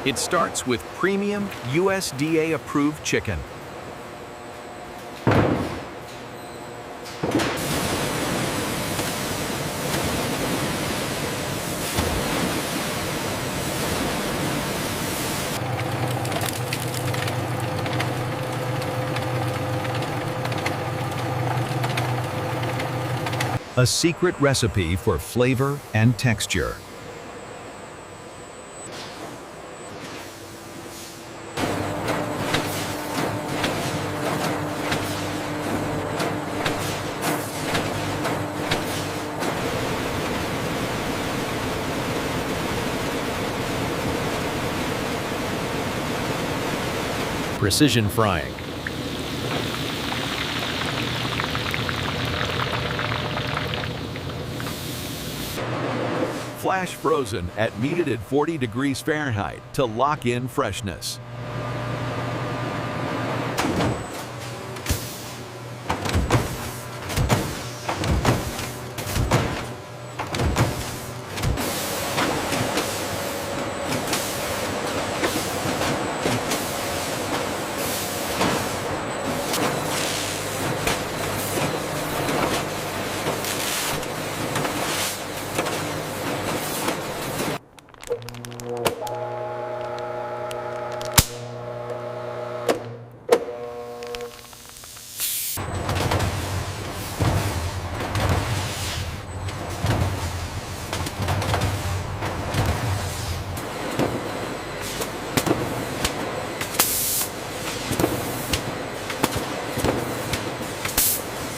It starts with premium USDA-approved chicken. A secret recipe for flavor and texture. Precision frying. Flash frozen at meat at 40 degrees Fahrenheit to lock in freshness.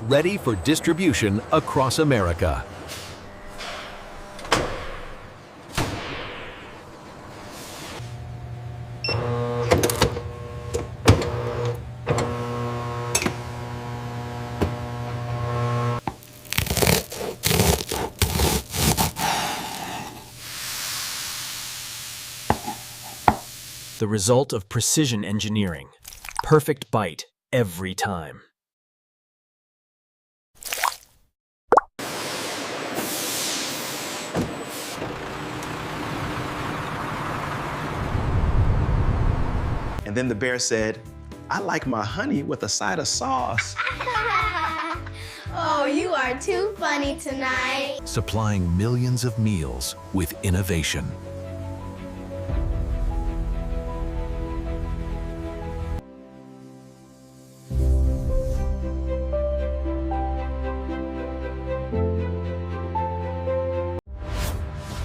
Ready for distribution across America. The result of precision engineering. Perfect bite every time. And then the bear said, "I like my honey with a side of sauce." Oh, you are too funny tonight. Supplying millions of meals with innovation.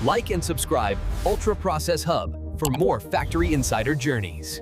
Like and subscribe Ultra Process Hub for more factory insider journeys.